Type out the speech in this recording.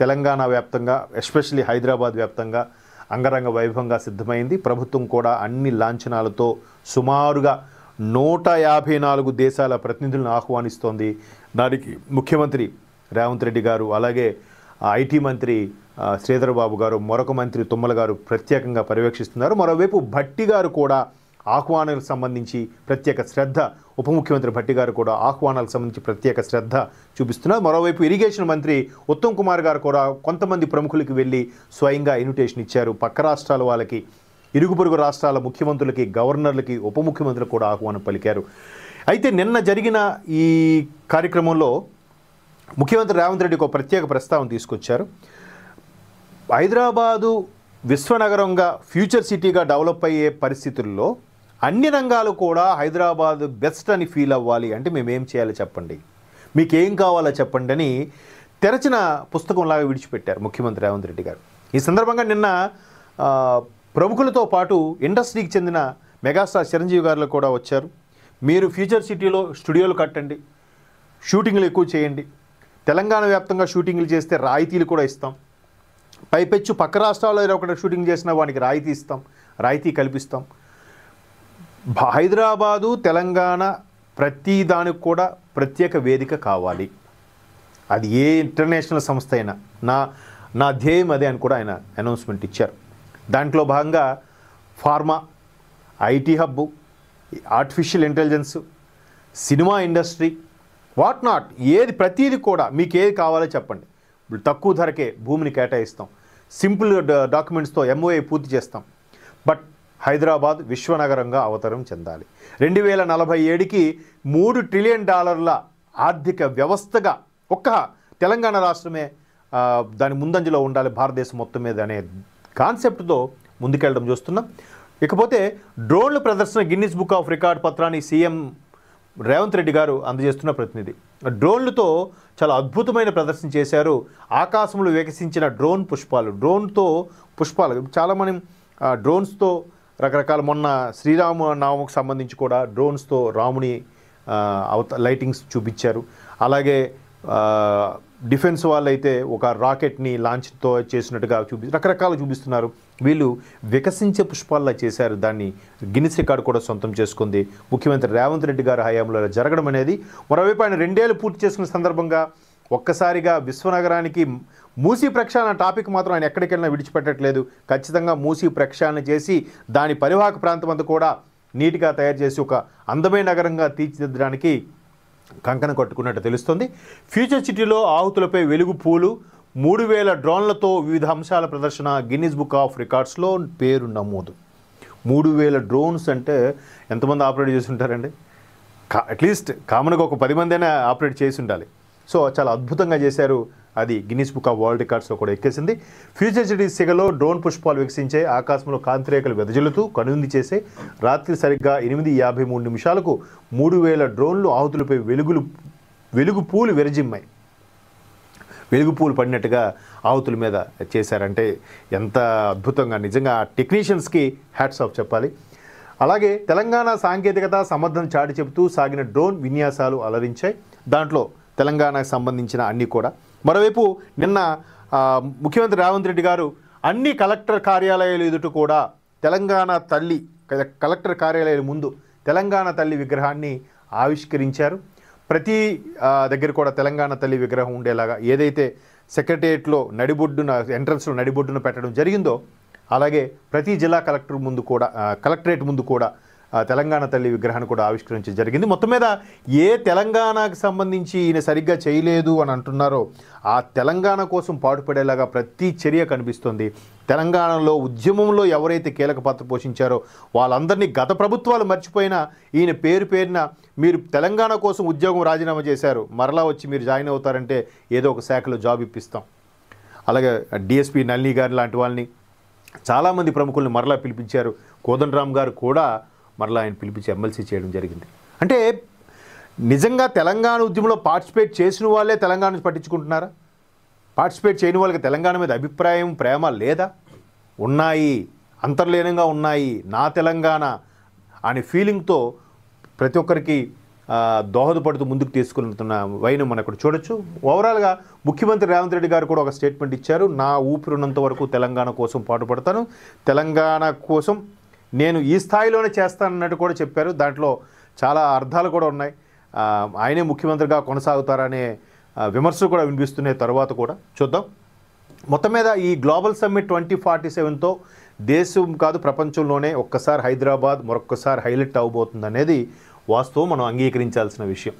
తెలంగాణ వ్యాప్తంగా ఎస్పెషల్లీ హైదరాబాద్ వ్యాప్తంగా అంగరంగ వైభవంగా సిద్ధమైంది. ప్రభుత్వం కూడా అన్ని లాంఛనాలతో సుమారుగా 154 దేశాల ప్రతినిధులను ఆహ్వానిస్తోంది. దానికి ముఖ్యమంత్రి రేవంత్ రెడ్డి గారు, అలాగే ఐటీ మంత్రి శ్రీధర్ బాబు గారు, మరొక మంత్రి తుమ్మల గారు ప్రత్యేకంగా పర్యవేక్షిస్తున్నారు. మరోవైపు భట్టి గారు కూడా ఆహ్వానాలకు సంబంధించి ప్రత్యేక శ్రద్ధ, ఉప ముఖ్యమంత్రి భట్టి గారు కూడా ఆహ్వానాలకు సంబంధించి ప్రత్యేక శ్రద్ధ చూపిస్తున్నారు. మరోవైపు ఇరిగేషన్ మంత్రి ఉత్తమ్ కుమార్ గారు కూడా కొంతమంది ప్రముఖులకి వెళ్ళి స్వయంగా ఇన్విటేషన్ ఇచ్చారు. పక్క రాష్ట్రాల వాళ్ళకి, ఇరుగు పొరుగు రాష్ట్రాల ముఖ్యమంత్రులకి, గవర్నర్లకి, ఉప ముఖ్యమంత్రులకు కూడా ఆహ్వానం పలికారు. అయితే నిన్న జరిగిన ఈ కార్యక్రమంలో ముఖ్యమంత్రి రేవంత్ రెడ్డి ఒక ప్రత్యేక ప్రస్తావన తీసుకొచ్చారు. హైదరాబాదు విశ్వనగరంగా ఫ్యూచర్ సిటీగా డెవలప్ అయ్యే పరిస్థితుల్లో అన్ని రంగాలు కూడా హైదరాబాద్ బెస్ట్ అని ఫీల్ అవ్వాలి అంటే మేమేం చేయాలో చెప్పండి, మీకేం కావాలో చెప్పండి అని తెరచిన పుస్తకంలాగా విడిచిపెట్టారు ముఖ్యమంత్రి రేవంత్ రెడ్డి గారు. ఈ సందర్భంగా నిన్న ప్రముఖులతో పాటు ఇండస్ట్రీకి చెందిన మెగాస్టార్ చిరంజీవి గారు కూడా వచ్చారు. మీరు ఫ్యూచర్ సిటీలో స్టూడియోలు కట్టండి, షూటింగ్లు ఎక్కువ చేయండి, తెలంగాణ వ్యాప్తంగా షూటింగ్లు చేస్తే రాయితీలు కూడా ఇస్తాం, పైపెచ్చు పక్క రాష్ట్రాల్లో ఒకటి షూటింగ్ చేసినా వానికి రాయితీ కల్పిస్తాం. హైదరాబాదు తెలంగాణ ప్రతి దానికి కూడా ప్రత్యేక వేదిక కావాలి, అది ఏ ఇంటర్నేషనల్ సంస్థ అయినా నా ధ్యేయం అదే అని కూడా ఆయన అనౌన్స్మెంట్ ఇచ్చారు. దాంట్లో భాగంగా pharma, IT hub, artificial intelligence, cinema industry, what not, ఏది ప్రతీది కూడా మీకు ఏది కావాలో చెప్పండి, తక్కువ ధరకే భూమిని కేటాయిస్తాం, సింపుల్ డాక్యుమెంట్స్తో ఎంఓఏ పూర్తి చేస్తాం. బట్ హైదరాబాద్ విశ్వనగరంగా అవతరం చెందాలి. 2047కి $3 ట్రిలియన్ ఆర్థిక వ్యవస్థగా ఒక్క తెలంగాణ రాష్ట్రమే దాని ముందంజలో ఉండాలి భారతదేశం మొత్తం మీద అనే కాన్సెప్ట్తో ముందుకెళ్ళడం చూస్తున్నాం. ఇకపోతే డ్రోన్ల ప్రదర్శన గిన్నిస్ బుక్ ఆఫ్ రికార్డ్ పత్రాన్ని సీఎం రేవంత్ రెడ్డి గారు అందజేస్తున్న ప్రతినిధి. డ్రోన్లతో చాలా అద్భుతమైన ప్రదర్శన చేశారు. ఆకాశంలో వికసించిన డ్రోన్తో పుష్పాలు చాలామంది డ్రోన్స్తో రకరకాల, మొన్న శ్రీరామనవమికి సంబంధించి కూడా డ్రోన్స్తో రాముని లైటింగ్స్ చూపించారు. అలాగే డిఫెన్స్ వాళ్ళైతే ఒక రాకెట్ని లాంచ్తో చేసినట్టుగా రకరకాలు చూపిస్తున్నారు. వీళ్ళు వికసించే పుష్పాల్లా చేశారు. దాన్ని గిన్నిస్ రికార్డు కూడా సొంతం చేసుకుంది ముఖ్యమంత్రి రేవంత్ రెడ్డి గారి హయాంలో జరగడం అనేది. మరోవైపు ఆయన 2 ఏళ్ళు పూర్తి చేసుకున్న సందర్భంగా ఒక్కసారిగా విశ్వనగరానికి మూసీ ప్రక్షాళన టాపిక్ మాత్రం ఆయన ఎక్కడికెళ్ళినా విడిచిపెట్టట్లేదు. ఖచ్చితంగా మూసీ ప్రక్షాళన చేసి దాని పరివాహక ప్రాంతం అంతా కూడా నీట్గా తయారు చేసి ఒక అందమైన నగరంగా తీర్చిదిద్దడానికి కంకణం కట్టుకున్నట్టు తెలుస్తుంది. ఫ్యూచర్ సిటీలో ఆహుతులపై వెలుగు పూలు, 3000 డ్రోన్లతో వివిధ అంశాల ప్రదర్శన, గిన్నిస్ బుక్ ఆఫ్ రికార్డ్స్లో పేరు నమోదు. 3000 డ్రోన్స్ అంటే ఎంతమంది ఆపరేట్ చేసి ఉంటారండి? అట్లీస్ట్ కామన్గా ఒక 10 మంది అయినా ఆపరేట్ చేసి ఉండాలి. సో చాలా అద్భుతంగా చేశారు. అది గిన్నిస్ బుక్ ఆఫ్ వరల్డ్ రికార్డ్స్లో కూడా ఎక్కేసింది. ఫ్యూచర్ సిటీ సిగలో డ్రోన్ పుష్పాలు వికసించే, ఆకాశంలో కాంతిరేఖలు వెదజల్లుతూ కనుంది చేసే, రాత్రి సరిగ్గా 8:53 3000 డ్రోన్లు ఆహుతులపై వెలుగు పూలు విరజిమ్మాయి. వెలుగు పూలు పడినట్టుగా ఆహుతుల మీద చేశారంటే ఎంత అద్భుతంగా, నిజంగా టెక్నీషియన్స్కి హ్యాట్స్ ఆఫ్ చెప్పాలి. అలాగే తెలంగాణ సాంకేతికత సమర్థన చాటి చెబుతూ సాగిన డ్రోన్ విన్యాసాలు అలరించాయి. దాంట్లో తెలంగాణకు సంబంధించిన అన్నీ కూడా. మరోవైపు నిన్న ముఖ్యమంత్రి రేవంత్ రెడ్డి గారు అన్ని కలెక్టర్ కార్యాలయాలు ఎదుట కూడా కలెక్టర్ కార్యాలయాల ముందు తెలంగాణ తల్లి విగ్రహాన్ని ఆవిష్కరించారు. ప్రతి దగ్గర కూడా తెలంగాణ తల్లి విగ్రహం ఉండేలాగా ఏదైతే సెక్రటేరియట్లో ఎంట్రన్స్లో నడిబొడ్డును పెట్టడం జరిగిందో, అలాగే ప్రతి జిల్లా కలెక్టరేట్ ముందు కూడా తెలంగాణ తల్లి విగ్రహాన్ని కూడా ఆవిష్కరించడం జరిగింది. మొత్తం మీద ఏ తెలంగాణకు సంబంధించి ఈయన సరిగ్గా చేయలేదు అని అంటున్నారో ఆ తెలంగాణ కోసం పాటుపడేలాగా ప్రతి చర్య కనిపిస్తుంది. తెలంగాణలో ఉద్యమంలో ఎవరైతే కీలక పాత్ర పోషించారో వాళ్ళందరినీ గత ప్రభుత్వాలు మర్చిపోయినా ఈయన పేరున మీరు తెలంగాణ కోసం ఉద్యోగం రాజీనామా చేశారు, మరలా వచ్చి మీరు జాయిన్ అవుతారంటే ఏదో ఒక శాఖలో జాబ్ ఇప్పిస్తాం. అలాగే డిఎస్పీ నళిని గారు లాంటి వాళ్ళని చాలామంది ప్రముఖుల్ని మరలా పిలిపించారు. కోదండరామ్ గారు కూడా మరలా ఆయన పిలిపించి ఎమ్మెల్సీ చేయడం జరిగింది. అంటే నిజంగా తెలంగాణ ఉద్యమంలో పార్టిసిపేట్ చేసిన వాళ్ళే తెలంగాణ పట్టించుకుంటున్నారా? పార్టిసిపేట్ చేయని వాళ్ళకి తెలంగాణ మీద అభిప్రాయం, ప్రేమ లేదా? ఉన్నాయి, అంతర్లీనంగా ఉన్నాయి. నా తెలంగాణ అనే ఫీలింగ్తో ప్రతి ఒక్కరికి దోహదపడుతూ ముందుకు తీసుకెళ్తున్న వైను మనం ఇక్కడ చూడొచ్చు. ఓవరాల్గా ముఖ్యమంత్రి రేవంత్ రెడ్డి గారు కూడా ఒక స్టేట్మెంట్ ఇచ్చారు. నా ఊపిరినంత వరకు తెలంగాణ కోసం పాటుపడతాను, తెలంగాణ కోసం నేను ఈ స్థాయిలోనే చేస్తానన్నట్టు కూడా చెప్పారు. దాంట్లో చాలా అర్థాలు కూడా ఉన్నాయి. ఆయనే ముఖ్యమంత్రిగా కొనసాగుతారనే విమర్శలు కూడా వినిపిస్తున్నాయి. తర్వాత కూడా చూద్దాం. మొత్తం మీద ఈ గ్లోబల్ సమ్మిట్ 2047తో దేశం కాదు ప్రపంచంలోనే ఒక్కసారి హైదరాబాద్ మరొక్కసారి హైలైట్ అవ్వబోతుంది అనేది వాస్తవం, మనం అంగీకరించాల్సిన విషయం.